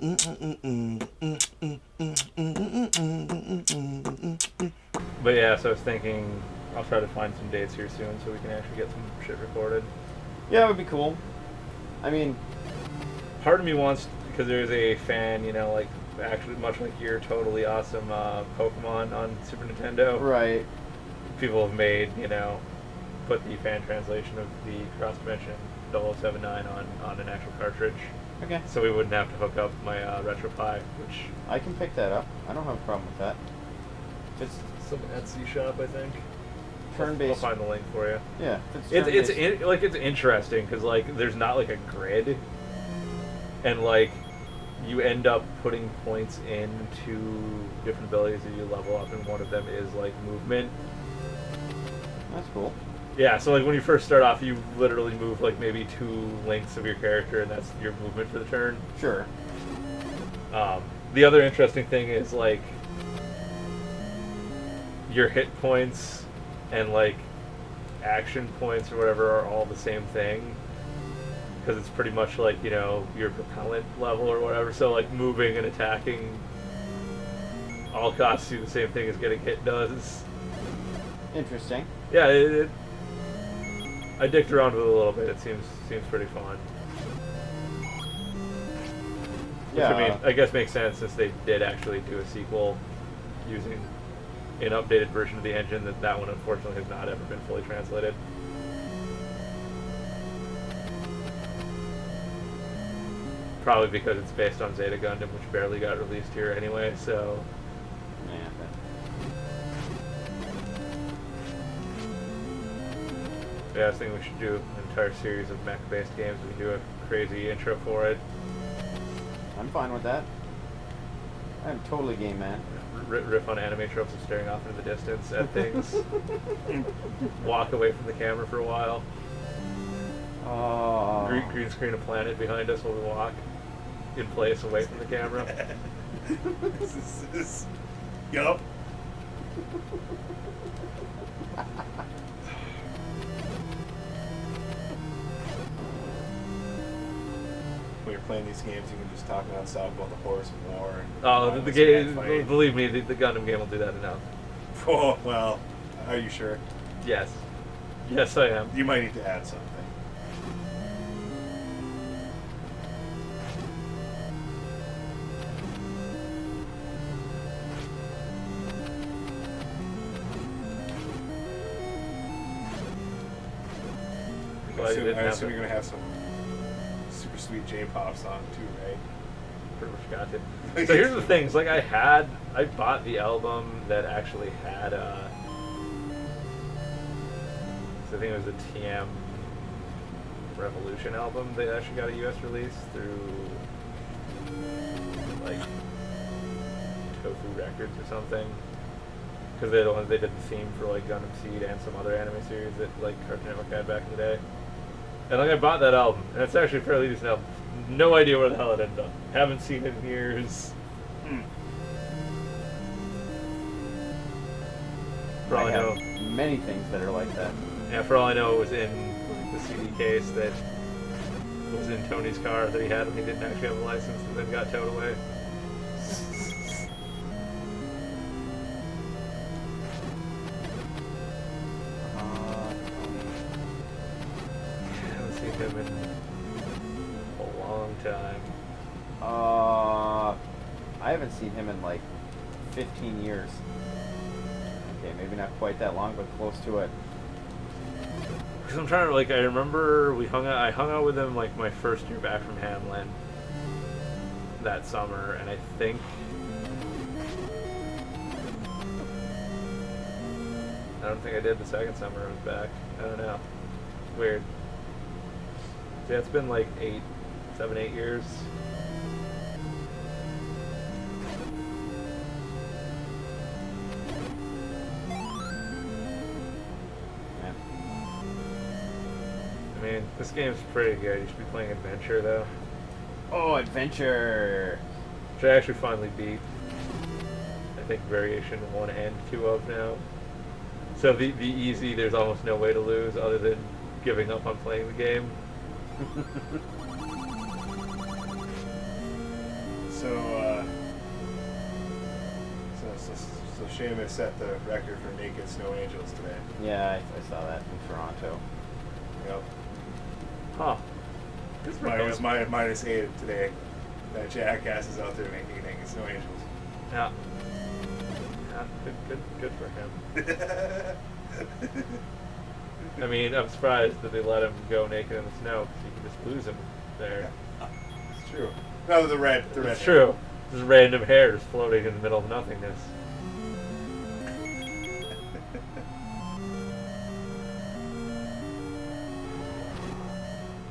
But yeah, so I was thinking I'll try to find some dates here soon so we can actually get some shit recorded. Yeah, it would be cool. I mean, part of me wants, because there's a fan, like actually much like your totally awesome Pokemon on Super Nintendo. right. People have made, put the fan translation of the Cross Dimension 0079 on an actual cartridge. Okay. So we wouldn't have to hook up my RetroPie, which I can pick that up. I don't have a problem with that. it's some Etsy shop, I think. Turn-based. I'll find the link for you. Yeah. It's interesting because like there's not like a grid, and like you end up putting points into different abilities that you level up, and one of them is like movement. That's cool. Yeah, so like when you first start off, you literally move like maybe 2 lengths of your character, and that's your movement for the turn. Sure. The other interesting thing is like your hit points and like action points or whatever are all the same thing, because it's pretty much like your propellant level or whatever. So like moving and attacking all costs you the same thing as getting hit does. Interesting. Yeah, I dicked around with it a little bit. It seems pretty fun. Which, Yeah. I mean, I guess makes sense since they did actually do a sequel using an updated version of the engine. That one unfortunately has not ever been fully translated. Probably because it's based on Zeta Gundam, which barely got released here anyway. So Yeah. yeah, I was thinking we should do an entire series of mech-based games. We can do a crazy intro for it. I'm fine with that. I'm totally game, man. Riff on anime tropes of staring off into the distance at things. Walk away from the camera for a while. Oh. Green screen a planet behind us while we walk in place away from the camera. Yup. When you're playing these games, you can just talk nonstop about the horrors of war. And Oh, the game! Believe me, the Gundam game will do that enough. Oh, well, are you sure? Yes, yes, I am. You might need to add something. Well, you didn't I have assume to. you're gonna have some super sweet J-pop song too, right? Pretty much got it. So here's the things. Like I bought the album that actually had so I think it was a TM Revolution album. They actually got a US release through like Tofu Records or something. Because they're the ones they did the theme for like Gundam Seed and some other anime series that like Cartoon Network had back in the day. And like I bought that album, and it's actually a fairly decent album. No idea where the hell it ended up. Haven't seen it in years. For all I know, many things that are like that. yeah. For all I know, it was in the CD case that was in Tony's car that he had when he didn't actually have a license, and then got towed away. I haven't seen him in a long time. I haven't seen him in like 15 years. Okay, maybe not quite that long, but close to it. Because I'm trying to, like, I remember I hung out with him, like, my first year back from Hamlin that summer, and I think I don't think I did the second summer I was back. I don't know. Weird. Yeah, it's been like 7, 8 years. Yeah. I mean, this game's pretty good. You should be playing Adventure, though. Oh, Adventure! Which I actually finally beat. I think Variation 1 and 2 of now. So the easy, there's almost no way to lose other than giving up on playing the game. So Sheamus set the record for naked snow angels today. Yeah, I saw that in Toronto. Yep. Huh. Good for It him. was -8 today. That jackass is out there making naked snow angels. Yeah. Yeah, good for him. I mean, I'm surprised that they let him go naked in the snow because you can just lose him there. It's true. No, the red. It's true. Just random hairs floating in the middle of nothingness.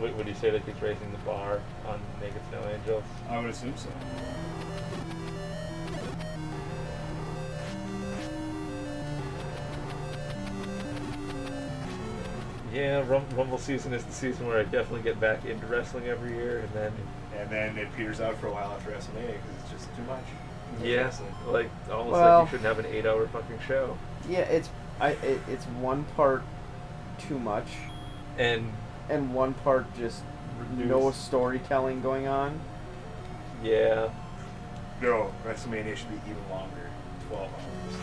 Would you say that he's raising the bar on Naked Snow Angels? I would assume so. Yeah, Rumble season is the season where I definitely get back into wrestling every year, And then it peters out for a while after WrestleMania because it's just too much. yeah, Wrestling. like almost Well- like you shouldn't have an 8-hour fucking show. Yeah, it's one part too much, And and one part just no Reduce. storytelling going on. yeah, No, WrestleMania should be even longer. 12 hours.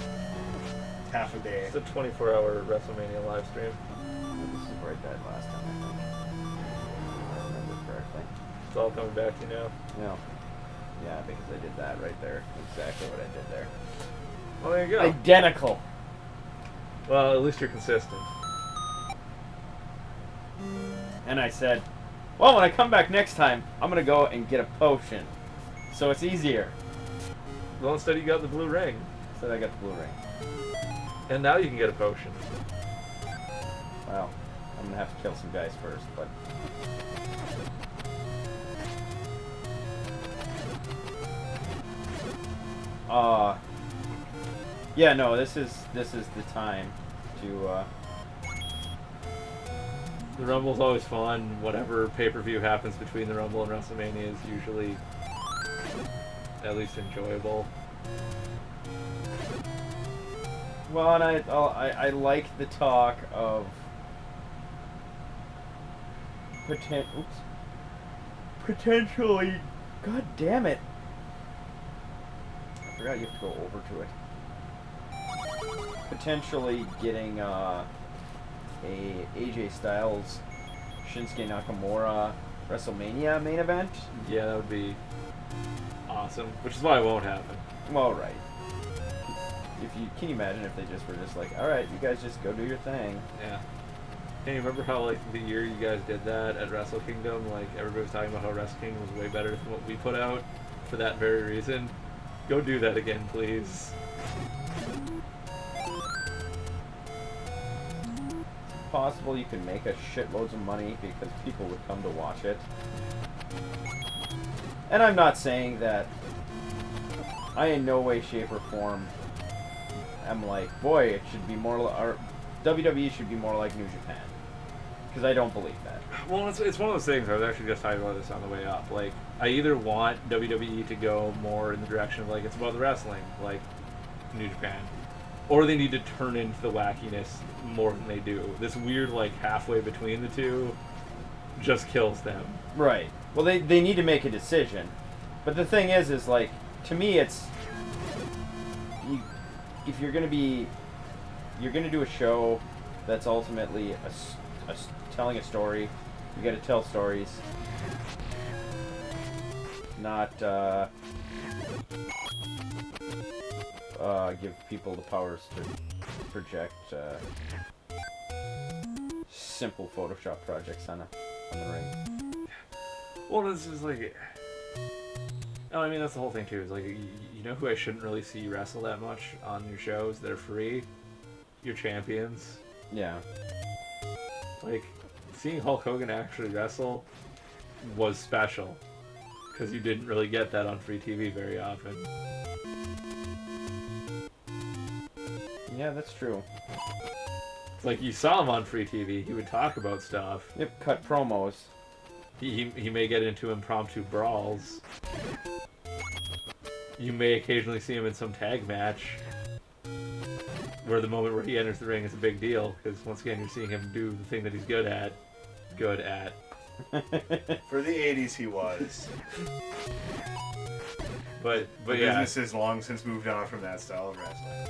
Half a day. it's a 24-hour WrestleMania live stream. This is where I died last time, I think. If I remember correctly. It's all coming back to you now. No. Yeah, because I did that right there. Exactly what I did there. Well, there you go. Identical. Well, at least you're consistent. And I said, well, when I come back next time, I'm going to go and get a potion. So it's easier. Well, instead you got the blue ring. So I got the blue ring. And now you can get a potion. Well, I'm going to have to kill some guys first, but... yeah, no, this is the time to, The Rumble's always fun. Whatever pay-per-view happens between the Rumble and WrestleMania is usually at least enjoyable. Well, and I like the talk of potentially. God damn it! I forgot you have to go over to it. Potentially getting a AJ Styles Shinsuke Nakamura WrestleMania main event. Yeah, that would be awesome. Which is why it won't happen. Well, right. Can you imagine if they just were just like, all right, you guys just go do your thing. Yeah. Hey, you remember how like the year you guys did that at Wrestle Kingdom, like everybody was talking about how Wrestle Kingdom was way better than what we put out for that very reason? Go do that again, please. Possible you could make a shitloads of money because people would come to watch it. And I'm not saying that I in no way, shape, or form am like, boy, it should be more, or WWE should be more like New Japan. Because I don't believe that. Well, it's one of those things. I was actually just talking about this on the way up. Like, I either want WWE to go more in the direction of like it's about the wrestling, like New Japan, or they need to turn into the wackiness more than they do. This weird like halfway between the two just kills them. Right. Well, they need to make a decision. But the thing is like, to me, it's if you're gonna do a show that's ultimately telling a story. You got to tell stories, not give people the powers to project simple Photoshop projects on the ring. Well, this is like. Oh, I mean that's the whole thing too. Is like you know who I shouldn't really see wrestle that much on your shows? They're free. Your champions. Yeah. Like, seeing Hulk Hogan actually wrestle was special. Because you didn't really get that on free TV very often. Yeah, that's true. It's like, you saw him on free TV, he would talk about stuff. Yep, cut promos. He may get into impromptu brawls. You may occasionally see him in some tag match. Where the moment where he enters the ring is a big deal, because once again you're seeing him do the thing that he's good at. For the 80s he was. But The yeah, business has long since moved on from that style of wrestling.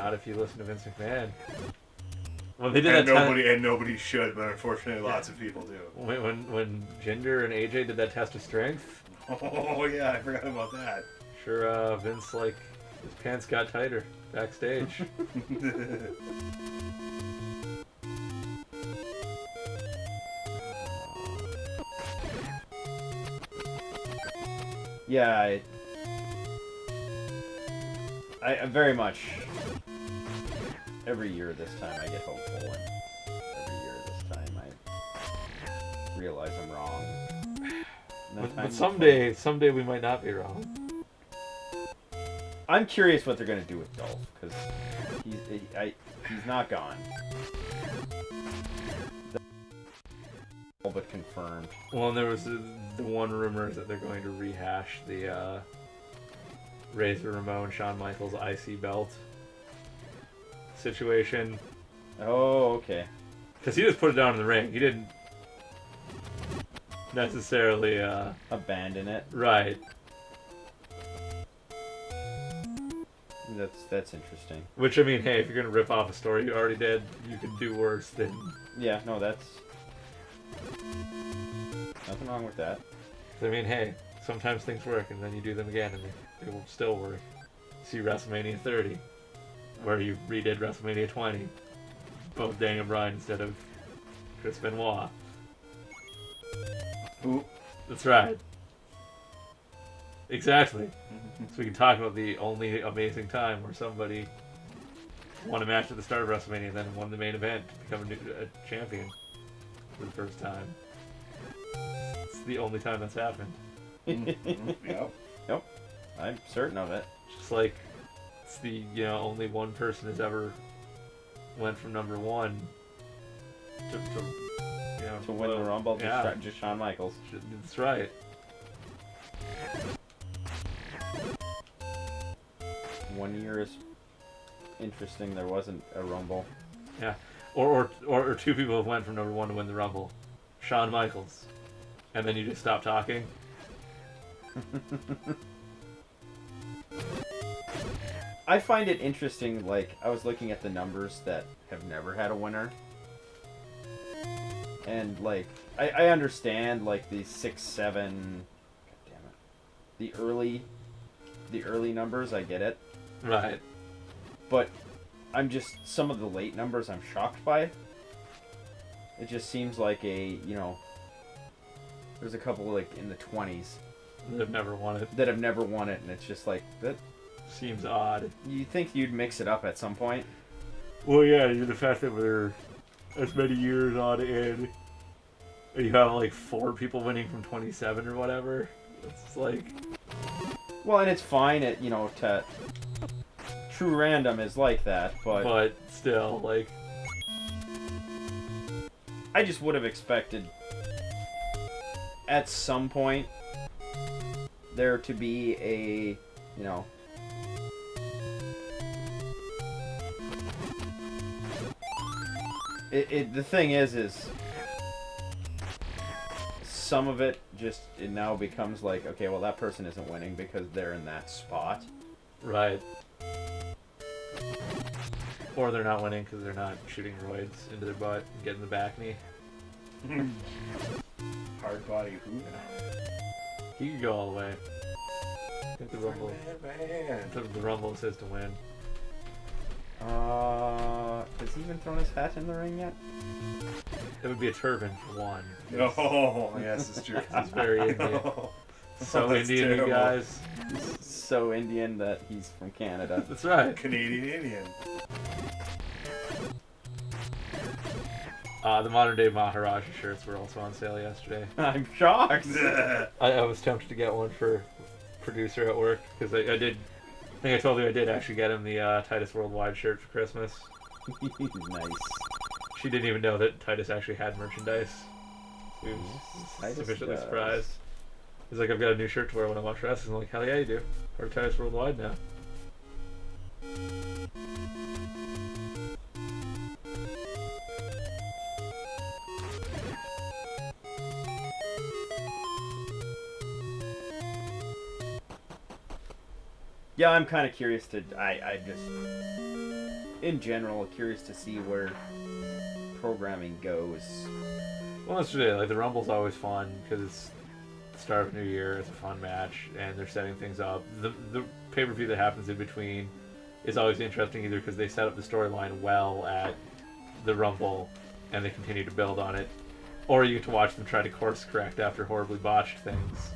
not if you listen to Vince McMahon. Well, they did And that. nobody should, but unfortunately, lots of people do. When Jinder and AJ did that test of strength. Oh yeah, I forgot about that. Sure, Vince, like, his pants got tighter backstage. Yeah, I very much. Every year this time I get hopeful, and every year this time I realize I'm wrong. And that time But someday we might not be wrong. I'm curious what they're gonna do with Dolph, because he's not gone. But confirmed. Well, and there was the one rumor that they're going to rehash the Razor Ramon, Shawn Michaels IC belt situation. Oh, okay. Because he just put it down in the ring. He didn't necessarily, Abandon it. right. That's interesting. Which, I mean, hey, if you're going to rip off a story you already did, you can do worse than... Yeah, no, that's... Nothing wrong with that. I mean, hey, sometimes things work, and then you do them again, and they will still work. See WrestleMania 30, where you redid WrestleMania 20, both Daniel Bryan instead of Chris Benoit. Ooh. That's right. Exactly. So we can talk about the only amazing time where somebody won a match at the start of WrestleMania and then won the main event to become a champion for the first time. It's the only time that's happened. Yep. Yep. I'm certain of it. Just like it's the only one person has ever went from number one to To win the Rumble, yeah. just Shawn Michaels. That's right. One year is interesting. There wasn't a Rumble. Yeah. Or two people have went from number one to win the Rumble. Shawn Michaels. And then you just stop talking. I find it interesting, like, I was looking at the numbers that have never had a winner. And, like, I understand, like, the 6, 7... God damn it. The early numbers, I get it. Right. But I'm just... Some of the late numbers I'm shocked by. It just seems like there's a couple, like, in the 20s. That have never won it. That have never won it, and it's just like, that... Seems odd. You think you'd mix it up at some point? Well, yeah, the fact that we're as many years on in, and you have like 4 people winning from 27 or whatever. It's like... Well, and it's fine at, to... True random is like that, But still, like... I just would have expected at some point there to be a, the thing is some of it now becomes like, okay, well, that person isn't winning because they're in that spot. Right. Or they're not winning because they're not shooting roids into their butt and getting the back knee. Hard body hoot. He could go all the way. I think the Rumble. The Rumble is his to win. Has he even thrown his hat in the ring yet? It would be a turban for one. Oh, yes, it's true. It's very Indian. So that's Indian, terrible. you guys. So Indian that he's from Canada. That's right. Canadian Indian. The modern day Maharaja shirts were also on sale yesterday. I'm shocked. I was tempted to get one for producer at work because I think I told you I did actually get him the Titus Worldwide shirt for Christmas. Nice. She didn't even know that Titus actually had merchandise. He was Titus sufficiently does. surprised. He's like, I've got a new shirt to wear when I watch wrestling. I'm like, hell yeah, you do. Part of Titus Worldwide now. Yeah, I'm kind of curious to. I just, in general, curious to see where programming goes. Well, that's just it. Like the Rumble's always fun because it's the start of a new year. It's a fun match, and they're setting things up. The pay per view that happens in between is always interesting, either because they set up the storyline well at the Rumble, and they continue to build on it, or you get to watch them try to course correct after horribly botched things.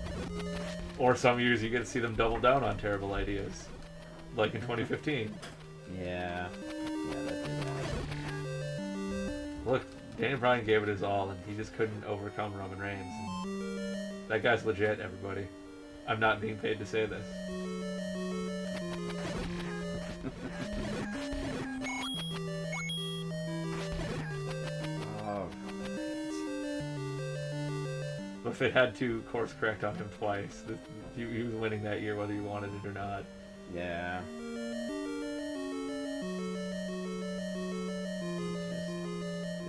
Or some years you get to see them double down on terrible ideas, like in 2015. Yeah, that did Look, Daniel Bryan gave it his all, and he just couldn't overcome Roman Reigns. That guy's legit, everybody. I'm not being paid to say this. But if they had to course correct on him twice, he was winning that year whether you wanted it or not. Yeah.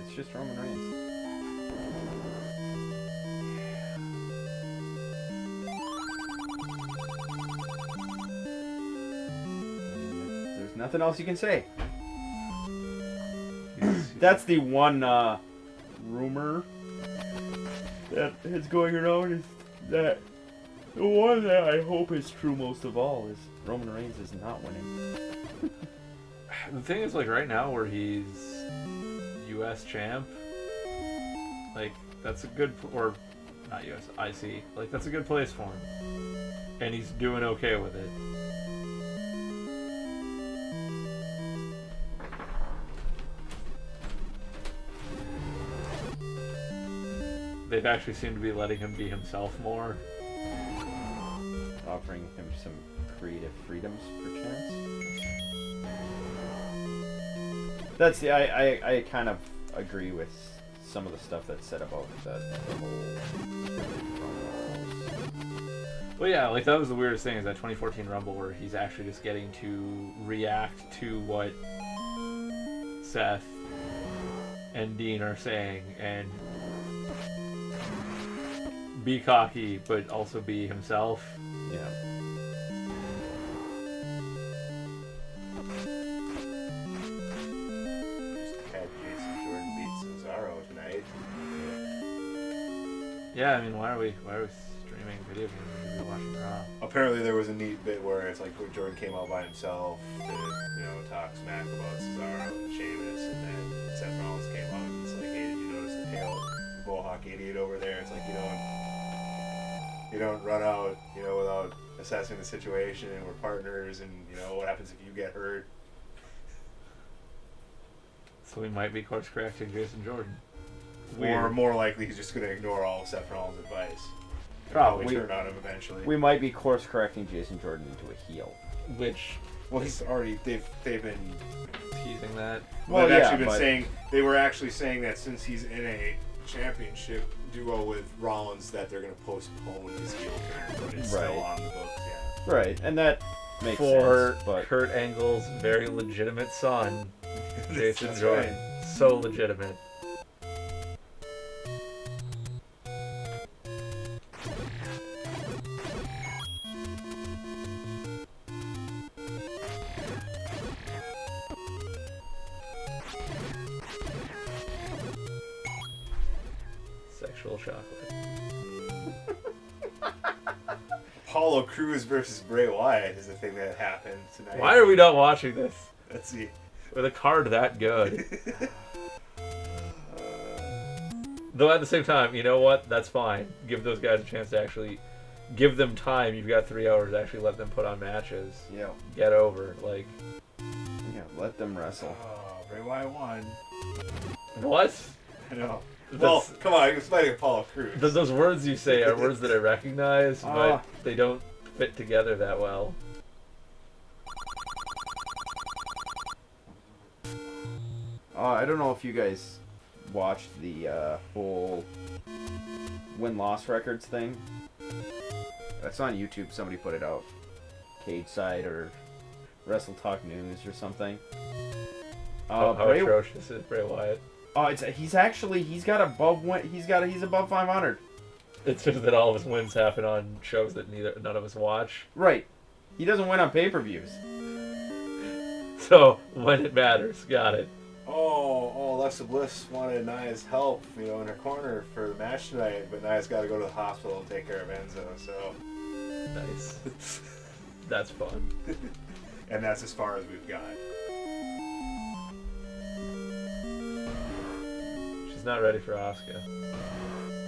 It's just Roman Reigns. There's nothing else you can say. That's the one rumor that is going around, is that the one that I hope is true most of all is Roman Reigns is not winning. The thing is, like, right now where he's U.S. champ, like, that's a good, or not U.S., IC, like, that's a good place for him. And he's doing okay with it. They've actually seemed to be letting him be himself more. Offering him some creative freedoms, perchance. That's the I kind of agree with some of the stuff that's said about the whole. Well, yeah, like, that was the weirdest thing, is that 2014 Rumble where he's actually just getting to react to what Seth and Dean are saying and be cocky, but also be himself. Yeah. Just had Jason Jordan beat Cesaro tonight. Yeah, I mean, why are we streaming video games when we're watching Raw? Apparently there was a neat bit where it's like when Jordan came out by himself to talk smack about Cesaro and Sheamus, and then Seth Rollins came out and it's like, hey, did you notice the tail Mohawk idiot over there? It's like, you don't run out, without assessing the situation, and we're partners, and what happens if you get hurt? So we might be course correcting Jason Jordan. Or Weird. more likely he's just going to ignore all of Seth Rollins' advice. Probably turn on him eventually. We might be course correcting Jason Jordan into a heel. Which, Well, he's already they've been teasing that. They were actually saying that since he's in a championship duo with Rollins, that they're going to postpone his heel turn, but it's still on the books. Yeah. Right, and that makes For sense. But Kurt Angle's very legitimate son, Jason That's Jordan. right. So legitimate. Sexual chocolate. Apollo Crews versus Bray Wyatt is the thing that happened tonight. Why are we not watching this? Let's see. With a card that good. Though at the same time, you know what? That's fine. Give those guys a chance to actually give them time. You've got 3 hours to actually let them put on matches. yeah, Get over. Like, let them wrestle. Oh, Bray Wyatt won. what? I know. That's- Well, come on, you're fighting Apollo Crews. Those words you say are words that I recognize, but Ah. they don't fit together that well. I don't know if you guys watched the whole win-loss records thing. That's on YouTube. Somebody put it out. Cage Side or Wrestle Talk News or something. How Bray, atrocious is Bray Wyatt? he's above 500. It's just that all of his wins happen on shows that none of us watch. Right. He doesn't win on pay-per-views. So when it matters, got it. Oh, Alexa Bliss wanted Nia's help, in her corner for the match tonight, but Nia's got to go to the hospital and take care of Enzo, so. Nice. That's fun. And that's as far as we've got. She's not ready for Asuka.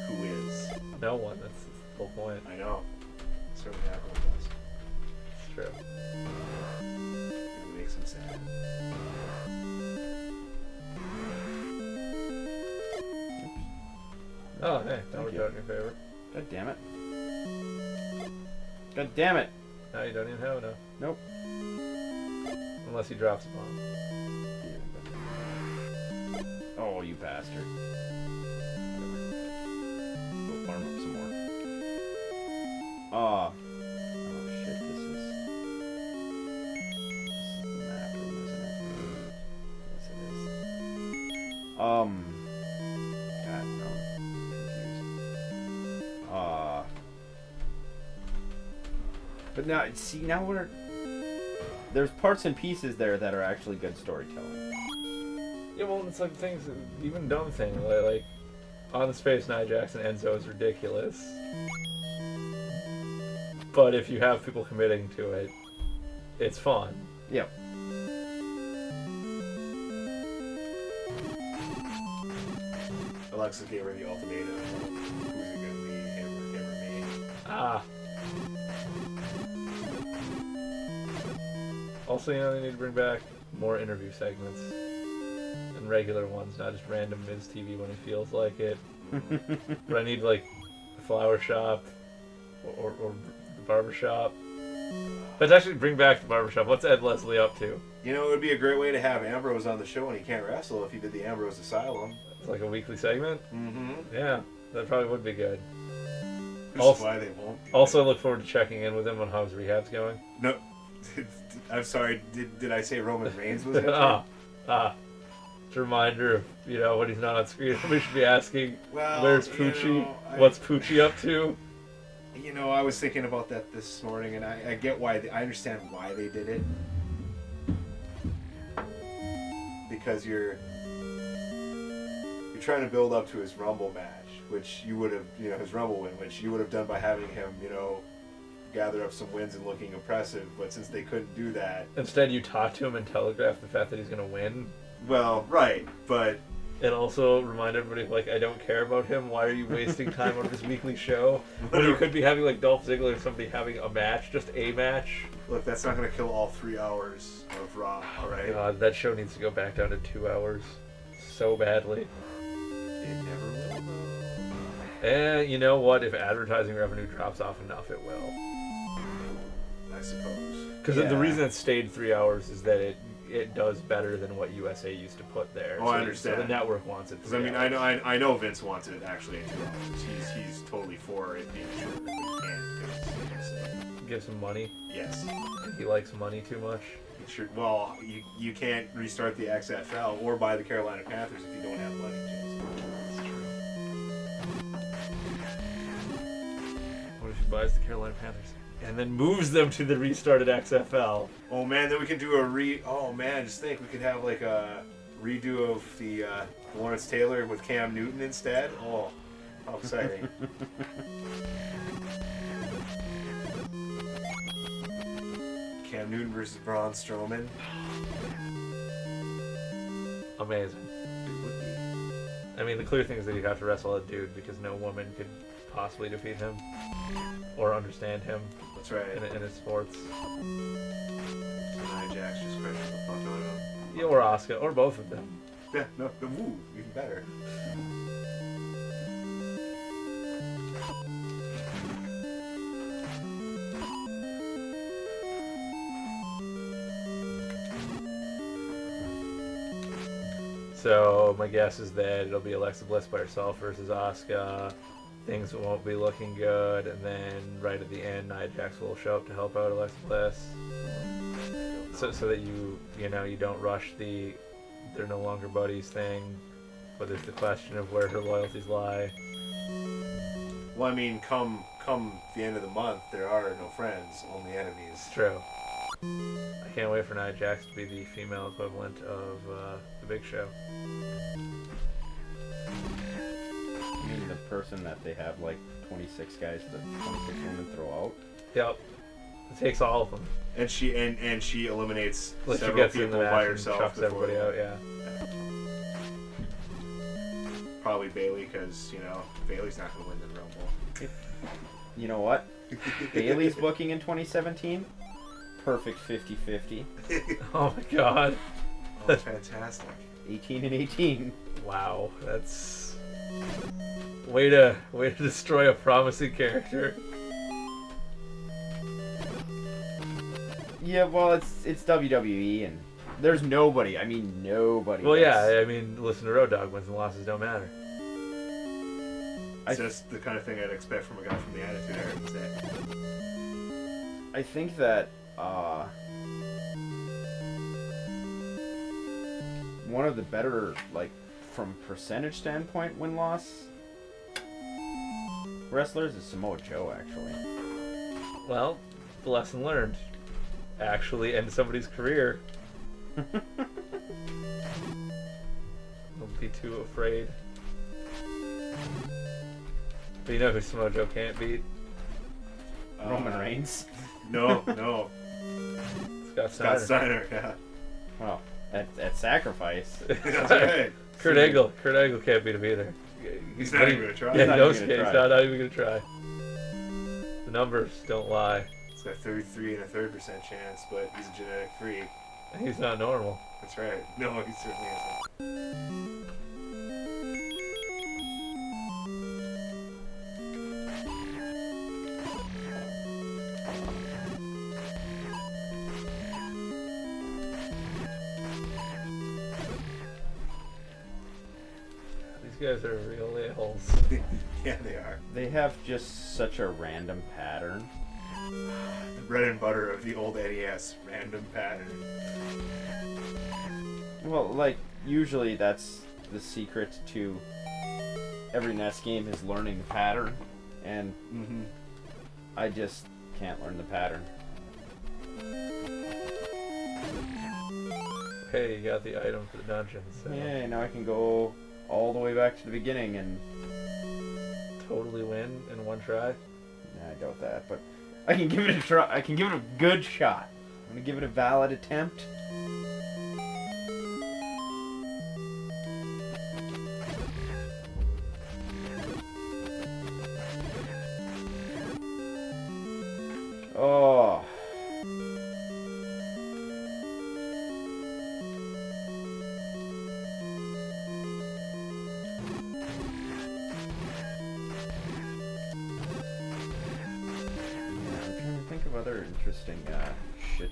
Who is? No one. That's the whole point. I know. Certainly not going to us. It's true. It makes him sad. Oh, hey, that Thank worked you. out in your favor. God damn it. God damn it. Now you don't even have enough. Nope. Unless he drops a bomb. Oh, you bastard. Go farm up some more. Oh shit, this is the map room, isn't it? Yes, it is. God, no. I'm confused. But now, see, now there's parts and pieces there that are actually good storytelling. Yeah, well, it's like things, even dumb thing, like on the space, Nia Jax and Enzo is ridiculous. But if you have people committing to it, it's fun. Yep. Alexa gave her the ultimatum. Who's it going to be? Him or me? Ah. Also, they need to bring back more interview segments. And regular ones, not just random Miz TV when he feels like it. But I need, like, the flower shop or the barber shop. Let's actually bring back the barbershop. What's Ed Leslie up to? It would be a great way to have Ambrose on the show when he can't wrestle if he did the Ambrose Asylum. It's like a weekly segment? Mm-hmm. Yeah, that probably would be good. Which Also- is why they won't. Also, look forward to checking in with him on how his rehab's going. No. I'm sorry, did I say Roman Reigns was injured? It's a reminder of, when he's not on screen. We should be asking, Well, where's Poochie? I- What's Poochie up to? I was thinking about that this morning, and I get why. I understand why they did it. Because you're trying to build up to his Rumble match, which you would have, his Rumble win, which you would have done by having him, gather up some wins and looking impressive. But since they couldn't do that, Instead, you talk to him and telegraph the fact that he's going to win. well, right, but And also remind everybody, I don't care about him. Why are you wasting time on this weekly show? When you could be having, Dolph Ziggler or somebody having a match, just a match. look, that's not going to kill all 3 hours of Raw, all right? God, that show needs to go back down to 2 hours. So badly. It never will, though. And you know what? If advertising revenue drops off enough, it will. I suppose. Because the reason it stayed 3 hours is that it does better than what USA used to put there. Oh, I understand. So the network wants it. Because I know Vince wants it actually in 2 hours. He's totally for it being shorter, but he can't because Give some money. yes. He likes money too much. Sure. Well, you can't restart the XFL or buy the Carolina Panthers if you don't have money, Jason. That's true. What if he buys the Carolina Panthers and then moves them to the restarted XFL? Oh man, then we can do oh man, just think we could have like a redo of the Lawrence Taylor with Cam Newton instead. Oh, how exciting! Cam Newton versus Braun Strowman. Amazing. It would be. I mean, the clear thing is that he'd have to wrestle a dude because no woman could possibly defeat him or understand him That's right. in his sports. So Nia Jax just crushes the fuck out of him. Yeah, or Asuka, or both of them. Yeah, no, woo, even better. So my guess is that it'll be Alexa Bliss by herself versus Asuka. Things won't be looking good, and then right at the end, Nia Jax will show up to help out Alexa Bliss. So that you don't rush the they're no longer buddies thing, but there's the question of where her loyalties lie. Well, I mean, come come the end of the month, there are no friends, only enemies. True. I can't wait for Nia Jax to be the female equivalent of the Big Show. I mean, the person that they have like 26 guys to 26 women throw out. Yep. It takes all of them. And she eliminates Like she several gets in the people match by and herself chucks before everybody out, yeah. Probably Bailey, because Bailey's not going to win the Rumble. You know what? Bailey's booking in 2017. Perfect 50-50. Oh my god. Oh, fantastic. 18 and 18. Wow. That's way to destroy a promising character. Yeah, well, it's WWE, and there's nobody. I mean, nobody. Well, yeah, I mean, listen to Road Dogg. Wins and losses don't matter. It's just the kind of thing I'd expect from a guy from the Attitude Era to say. I think that one of the better, like, from percentage standpoint, win-loss wrestlers is Samoa Joe, actually. Well, the lesson learned. Actually end somebody's career. Don't be too afraid. But you know who Samoa Joe can't beat? Roman Reigns. No. Scott Scott Steiner. Steiner, yeah. Well, at Sacrifice. That's right. Kurt Angle can't beat him either. He's not even going to try. Yeah, not no, even he's gonna try. not even going to try. The numbers don't lie. He's got 33.3% chance, but he's a genetic freak. He's not normal. That's right. No, he certainly isn't. These guys are real a-holes. Yeah, they are. They have just such a random pattern. The bread and butter of the old NES random pattern. Well, like, usually that's the secret to every NES game is learning the pattern, and I just can't learn the pattern. Hey, you got the item for the dungeon, so Yeah, now I can go all the way back to the beginning and... totally win in one try. Nah, I doubt that, but I can give it a try. I can give it a good shot. I'm gonna give it a valid attempt. Oh. I'm trying to think of other interesting shit.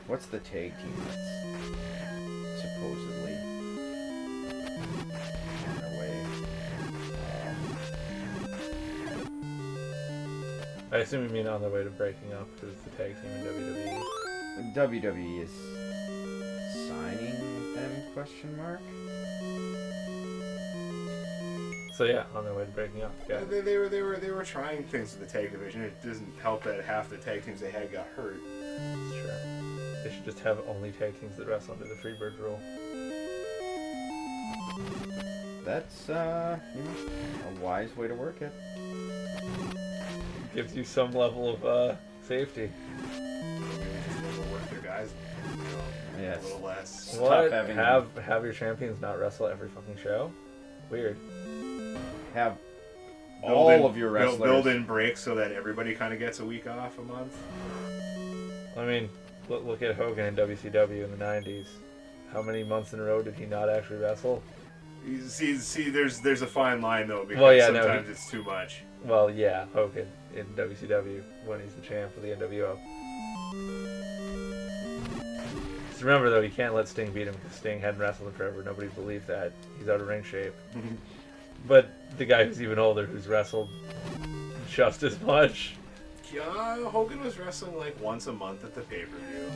What's the tag team that's supposedly on their way? I assume you mean on their way to breaking up because the tag team in WWE. WWE is signing them? Question mark. So yeah, on their way to breaking up. Yeah. They were trying things with the tag division. It doesn't help that half the tag teams they had got hurt. It's true. They should just have only tag teams that wrestle under the Freebird rule. That's a wise way to work it. Gives you some level of safety. Maybe just overwork their guys. Yes. A little less. What? having Have your champions not wrestle every fucking show? Weird. Have Build all in- of your wrestlers. Build in breaks so that everybody kind of gets a week off a month. I mean, look at Hogan in WCW in the 90s. How many months in a row did he not actually wrestle? You see, there's a fine line though because Well, yeah, no, sometimes it's too much. Well, yeah, Hogan in WCW when he's the champ of the NWO. Just remember though, you can't let Sting beat him because Sting hadn't wrestled in forever. Nobody believed that. He's out of ring shape. But the guy who's even older, who's wrestled just as much. Yeah, Hogan was wrestling like once a month at the pay-per-view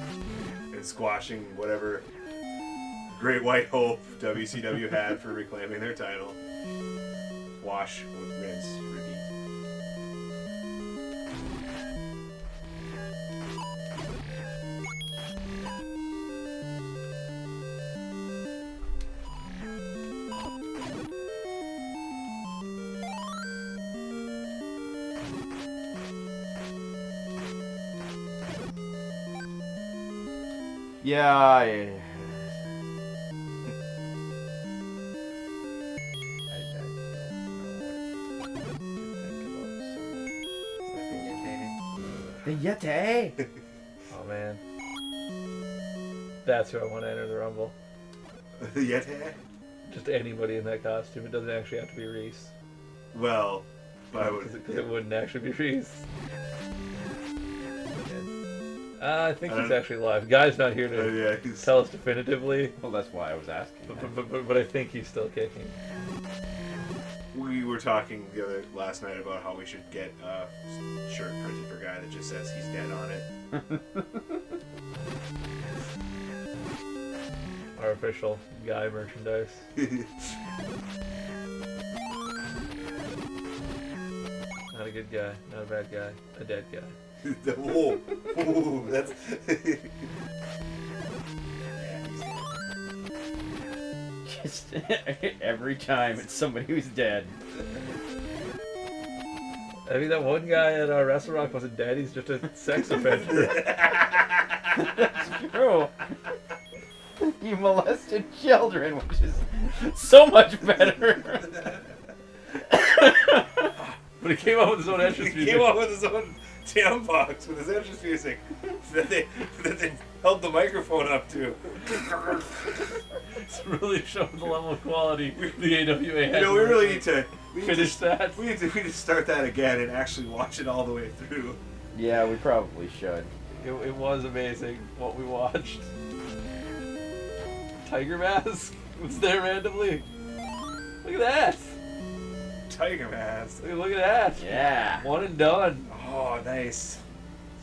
and squashing whatever Great White Hope WCW had for reclaiming their title. Wash, rinse, repeat. Yeah, I the Yeti. Oh man. That's who I want to enter the Rumble. Yeti? Just anybody in that costume. It doesn't actually have to be Reese. Well, I would. Because it wouldn't actually be Reese. I think he's actually live. Guy's not here to tell us definitively, Well, that's why I was asking. but I think he's still kicking. We were talking last night about how we should get a shirt printed for Guy that just says he's dead on it. Our official Guy merchandise. Not a good guy, not a bad guy, a dead guy. Whoa, whoa, that's. Just every time it's somebody who's dead. I think that one guy at Wrestle Rock wasn't dead, he's just a sex offender. That's true. You molested children, which is so much better. But he came up with his own entrance He music. came up with his own jam box with his entrance music that they held the microphone up to. It's really showing the level of quality the AWA has. You know, we really need to finish that. We need to start that again and actually watch it all the way through. Yeah, we probably should. It was amazing what we watched. Tiger Mask was there randomly. Look at that. Tiger Mask. Look at that. Yeah. One and done. Oh, nice.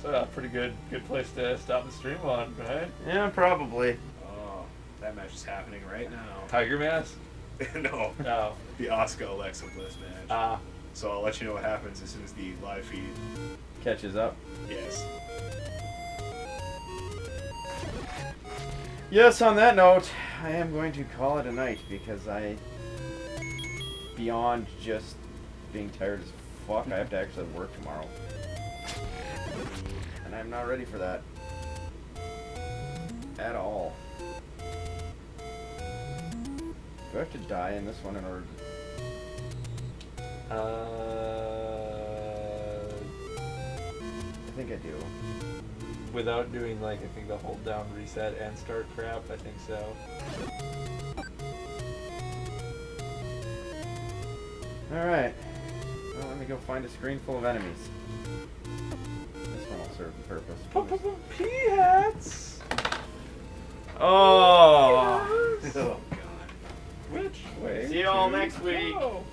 So a pretty good place to stop the stream on, right? Yeah, probably. Oh, that match is happening right now. Tiger Mask? No, No. the Asuka Alexa Bliss match. Ah. So I'll let you know what happens as soon as the live feed. Catches up. Yes. Yes, on that note, I am going to call it a night because beyond just being tired as fuck, I have to actually work tomorrow. And I'm not ready for that. At all. Do I have to die in this one in order to... I think I do. Without doing I think the hold down, reset, and start crap, I think so. Alright. Well, let me go find a screen full of enemies. This one will serve the purpose. Pea hats! Oh! Oh, God. Which way? See you all to next week. go?